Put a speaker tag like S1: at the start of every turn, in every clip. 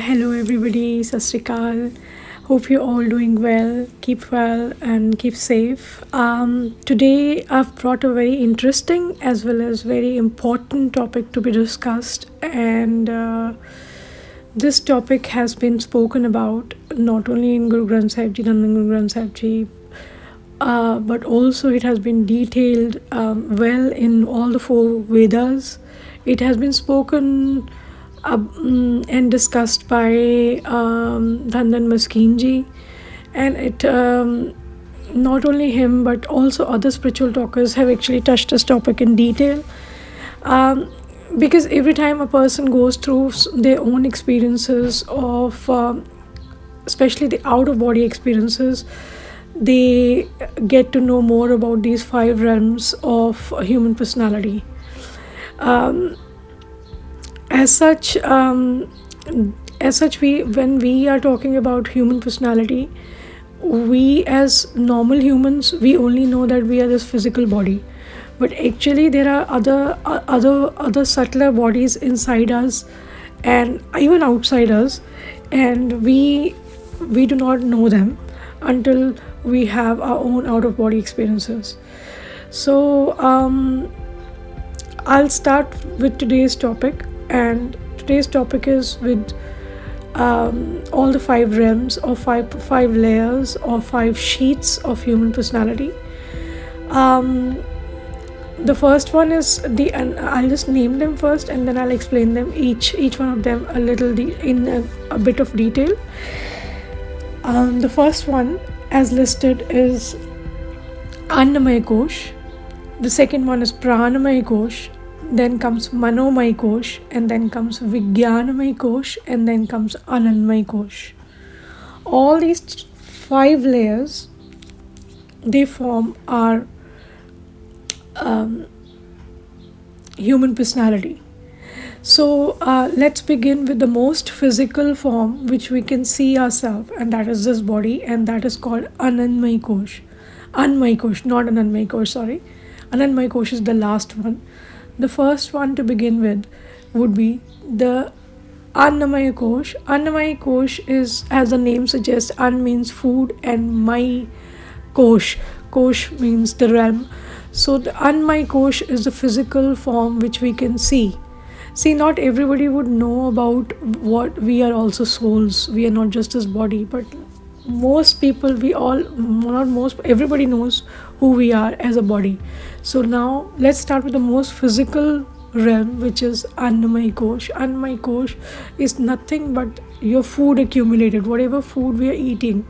S1: Hello everybody, Sasrikal. Hope you're all doing well. Keep well and keep safe. Today I've brought a very interesting as well as very important topic to be discussed, and this topic has been spoken about not only in Guru Granth Sahib Ji, Nandan Guru Granth Sahib Ji, but also it has been detailed well in all the four Vedas. It has been spoken and discussed by Nandan Ji, and it not only him but also other spiritual talkers have actually touched this topic in detail. Because every time a person goes through their own experiences of especially the out of body experiences, they get to know more about these five realms of human personality. As such, we when we are talking about human personality, we as normal humans, we only know that we are this physical body, but actually there are other subtler bodies inside us and even outside us, and we do not know them until we have our own out of body experiences. So I'll start with today's topic, and today's topic is with all the five realms or five layers or five sheets of human personality. The first one is and I'll just name them first, and then I'll explain them each one of them a little in a bit of detail. The first one, as listed, is Anandmay Kosh. The second one is Pranamay Kosh. Then comes Manomay Kosh, and then comes Vigyana Kosha, and then comes Anandmay Kosh. All these five layers, they form our human personality. So let's begin with the most physical form which we can see ourselves, and that is this body, and that is called Anandmay Kosh. Anandmay Kosh, not Anandmay Kosh, sorry. Anandmay Kosh is the last one. The first one to begin with would be the Anandmay Kosh. Anandmay Kosh is, as the name suggests, An means food and May Kosh. Kosh means the realm. So the Anandmay Kosh is the physical form which we can see. See, not everybody would know about what we are also souls. We are not just this body, but most people, everybody knows who we are as a body. So now let's start with the most physical realm, which is Anandmay Kosh. Anandmay Kosh is nothing but your food accumulated. Whatever food we are eating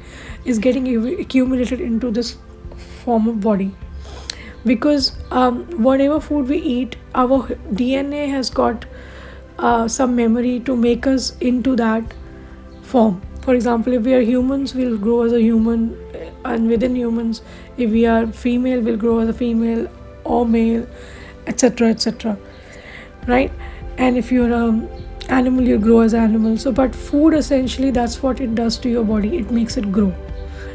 S1: is getting accumulated into this form of body. Because whatever food we eat, our DNA has got some memory to make us into that form. For example, if we are humans, we'll grow as a human, and within humans, if we are female, we'll grow as a female or male, etc., etc. Right? And if you're an animal, you grow as an animal. So, but food, essentially, that's what it does to your body. It makes it grow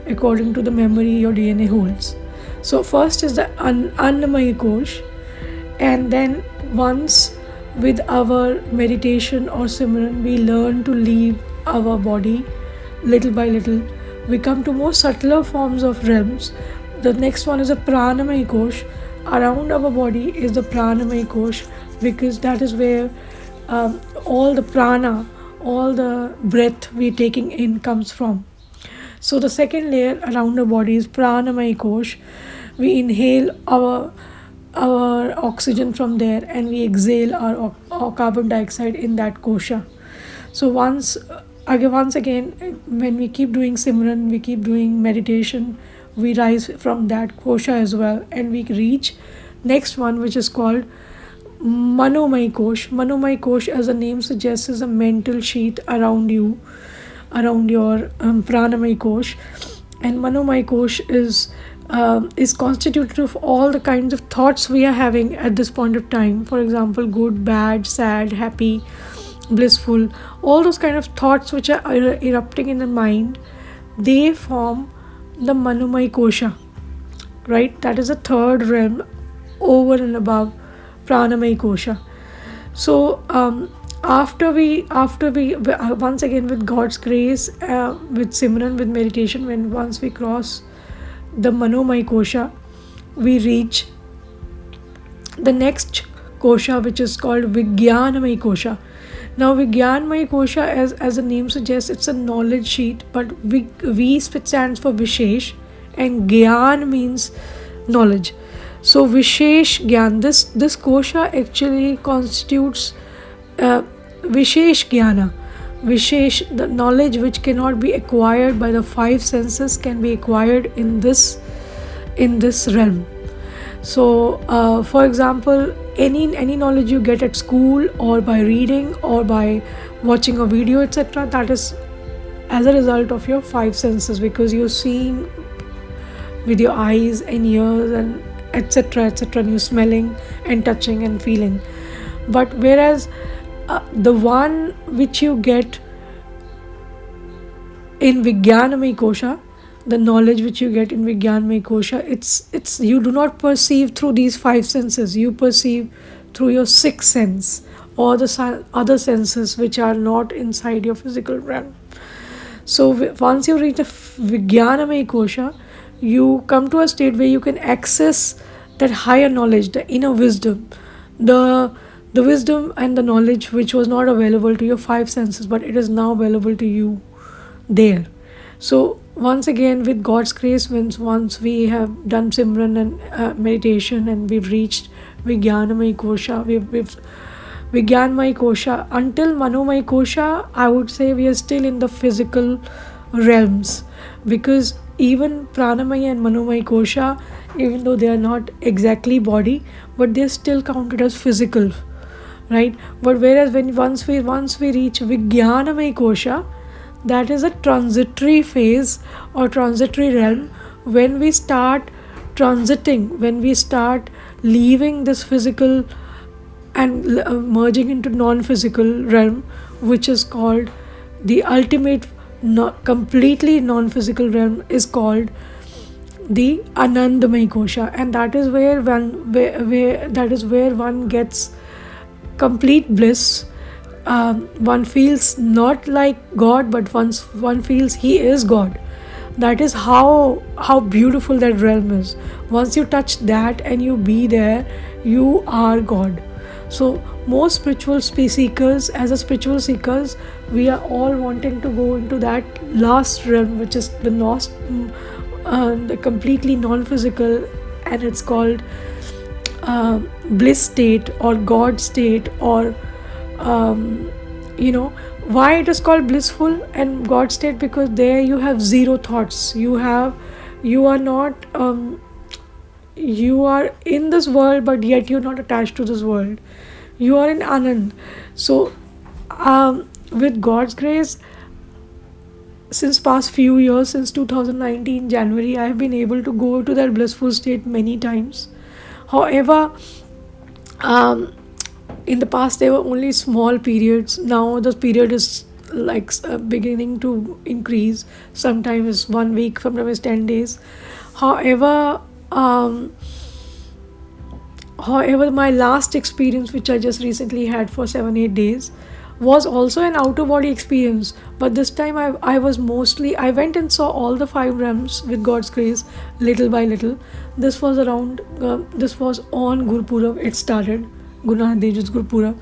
S1: according to the memory your DNA holds. So first is the Anandmay Kosh, and then once with our meditation or Simran, we learn to leave our body little by little. We come to more subtler forms of realms. The next one is a Pranamay Kosh. Around our body is the Pranamay Kosh, because that is where all the prana, all the breath we're taking in comes from. So the second layer around our body is Pranamay Kosh. We inhale our oxygen from there, and we exhale our carbon dioxide in that kosha. So once again, when we keep doing Simran, we keep doing meditation, we rise from that kosha as well, and we reach next one, which is called Manomay Kosh. Manomay Kosh, as the name suggests, is a mental sheath around you, around your Pranamay Kosh. And Manomay Kosh is constituted of all the kinds of thoughts we are having at this point of time. For example, good, bad, sad, happy, blissful, all those kind of thoughts which are erupting in the mind, they form the Manomay Kosha, right? That is the third realm over and above Pranamay Kosha. So after we once again, with God's grace, with Simran, with meditation, when once we cross the Manomay Kosha, we reach the next kosha, which is called Vigyanamay Kosha. Now, Vigyanamay Kosha, as the name suggests, it's a knowledge sheet, but V stands for Vishesh, and Gyan means knowledge. So, Vishesh Gyan, this kosha actually constitutes Vishesh Gyana. Vishesh, the knowledge which cannot be acquired by the five senses, can be acquired in this realm. So, for example, any knowledge you get at school, or by reading, or by watching a video, etc., that is as a result of your five senses, because you're seeing with your eyes and ears and etc., etc., and you're smelling and touching and feeling. But whereas the one which you get in Vigyanamay Kosha, the knowledge which you get in Vigyanamay Kosha, it's you do not perceive through these five senses. You perceive through your sixth sense, or the other senses which are not inside your physical realm. So once you reach the Vigyanamay Kosha, you come to a state where you can access that higher knowledge, the inner wisdom, the wisdom and the knowledge which was not available to your five senses, but it is now available to you there. So once again, with God's grace, once we have done Simran and meditation, and we've reached Vigyanamay Kosha, we've Vigyanamay Kosha, until Manomay Kosha, I would say we are still in the physical realms, because even Pranamay and Manomay Kosha, even though they are not exactly body, but they're still counted as physical, right? But whereas once we reach Vigyanamay Kosha, that is a transitory phase or transitory realm, when we start transiting, when we start leaving this physical and merging into non-physical realm, which is called the ultimate, completely non-physical realm, is called the Anandmay Kosha, and that is where one gets complete bliss. One feels not like God, but one feels he is God. That is how beautiful that realm is. Once you touch that and you be there, you are God. So most spiritual seekers, as a spiritual seekers, we are all wanting to go into that last realm, which is the completely non-physical, and it's called Bliss State or God State, or why it is called blissful and God State, because there you have zero thoughts. You are not you are in this world, but yet you're not attached to this world. You are in Anand. So with God's grace, since past few years, since 2019 January, I have been able to go to that blissful state many times. However, in the past there were only small periods. Now the period is like beginning to increase. Sometimes 1 week, sometimes 10 days. However, my last experience, which I just recently had for 7-8 days, was also an outer body experience. But this time I went and saw all the 5 realms with God's grace, little by little. This was on Gurpurab. It started Guru Nanak Dev Ji's Gurpurab,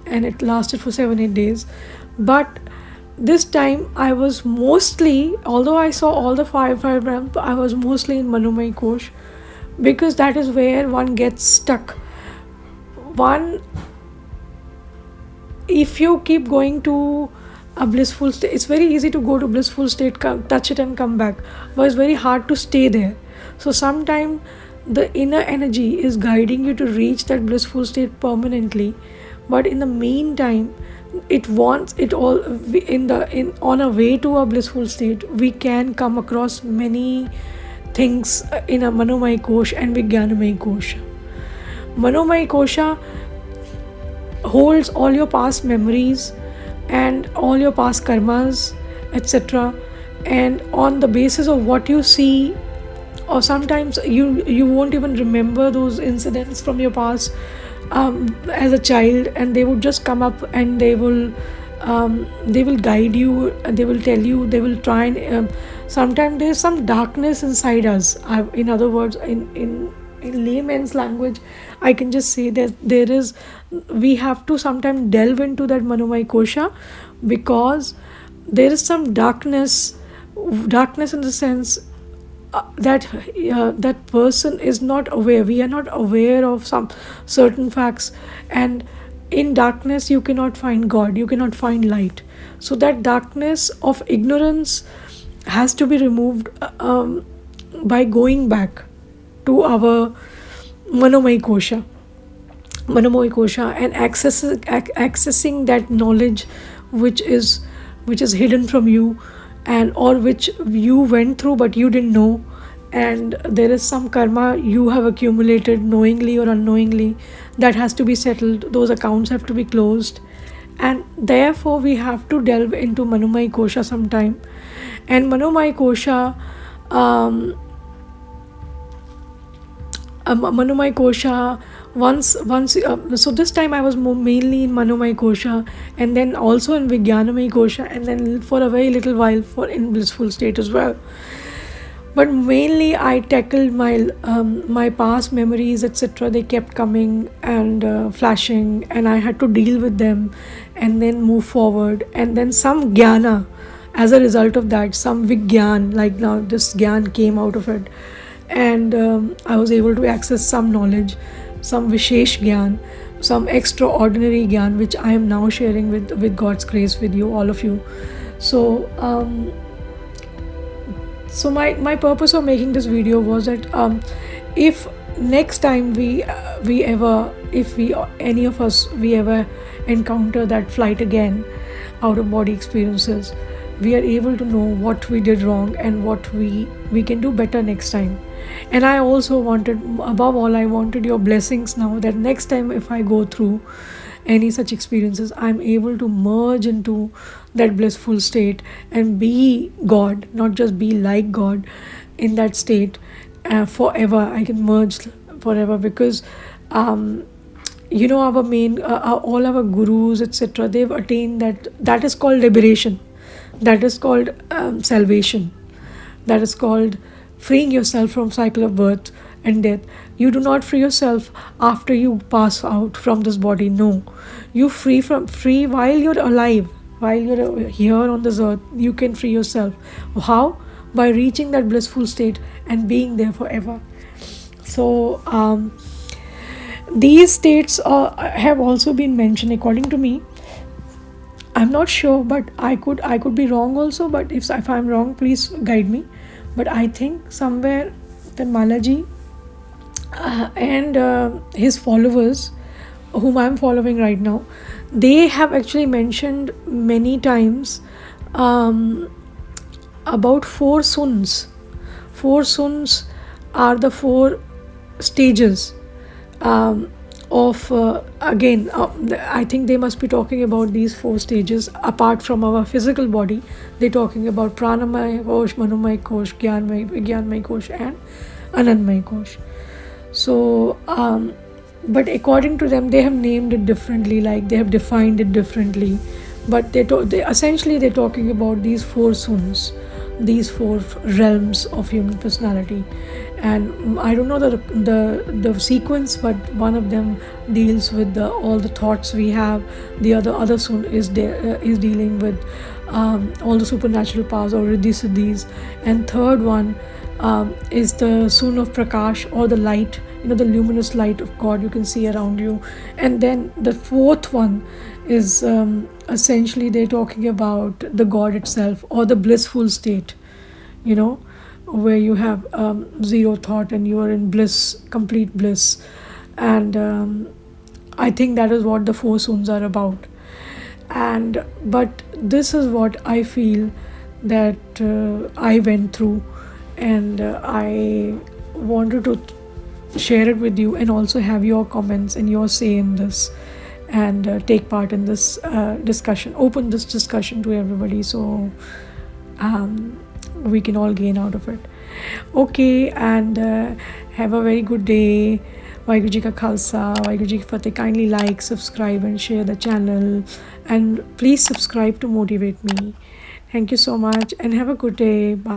S1: and it lasted for 7-8 days. But this time I was mostly, although I saw all the five realms, I was mostly in Anandmay Kosh, because that is where one gets stuck. If you keep going to a blissful state, it's very easy to go to blissful state, touch it and come back, but it's very hard to stay there. So sometimes the inner energy is guiding you to reach that blissful state permanently, but in the meantime, on a way to a blissful state, we can come across many things in a Manomay Kosh and Vigyanamay Kosha. Manomay Kosha holds all your past memories and all your past karmas, etc., and on the basis of what you see, or sometimes you won't even remember those incidents from your past, as a child, and they would just come up and they will guide you, and they will tell you, they will try and sometimes there's some darkness inside us. In other words, in layman's language, I can just say that we have to sometimes delve into that Manomay Kosha, because there is some darkness in the sense that person is not aware, we are not aware of some certain facts, and in darkness you cannot find God, you cannot find light. So that darkness of ignorance has to be removed by going back to our Manomay Kosha, and accessing that knowledge which is hidden from you, and or which you went through but you didn't know. And there is some karma you have accumulated knowingly or unknowingly that has to be settled, those accounts have to be closed, and therefore we have to delve into Manomay Kosha sometime. And Manomay Kosha, Manomay Kosha, once so this time I was mainly in Manomay Kosha, and then also in Vigyana Kosha, and then for a very little while for in blissful state as well. But mainly I tackled my past memories, etc. They kept coming and flashing, and I had to deal with them and then move forward. And then some jnana, as a result of that, some vigyan, like now this gyan came out of it, and I was able to access some knowledge, some vishesh gyan, some extraordinary gyan, which I am now sharing with God's grace with you, all of you. So so my purpose of making this video was that if next time we ever, if we any of us we ever encounter that flight again, out of body experiences, we are able to know what we did wrong and what we can do better next time. And I also wanted, above all, I wanted your blessings now, that next time if I go through any such experiences, I'm able to merge into that blissful state and be God, not just be like God in that state forever. I can merge forever, because our main all our gurus, etc., they've attained that is called liberation, that is called salvation, that is called freeing yourself from cycle of birth and death. You do not free yourself after you pass out from this body. No, you free while you're alive, while you're here on this earth. You can free yourself. How? By reaching that blissful state and being there forever. So these states have also been mentioned, according to me. I'm not sure, but I could be wrong also. But if I'm wrong, please guide me. But I think somewhere the Malaji and his followers, whom I'm following right now, they have actually mentioned many times about 4 suns. 4 suns are the 4 stages of I think they must be talking about these 4 stages apart from our physical body. They're talking about Pranamay Kosh, Manomay Kosh, Vigyana Kosha, and Anandmay Kosh. So but according to them, they have named it differently, like they have defined it differently, but they essentially they're talking about these 4 suns, these 4 realms of human personality. And I don't know the sequence, but one of them deals with all the thoughts we have. The other sun is dealing with all the supernatural powers or riddhi siddhis, and third one is the sun of prakash, or the light, the luminous light of God you can see around you. And then the 4th one is essentially they're talking about the God itself, or the blissful state, where you have zero thought and you are in bliss, complete bliss. And I think that is what the 4 suns are about. But this is what I feel that I went through, and I wanted to share it with you, and also have your comments and your say in this, and take part in this discussion, open this discussion to everybody, so we can all gain out of it. Okay, and have a very good day. Waheguru Ji Ka Khalsa, Waheguru Ji Ki Fateh. Kindly like, subscribe and share the channel, and please subscribe to motivate me. Thank you so much and have a good day. Bye.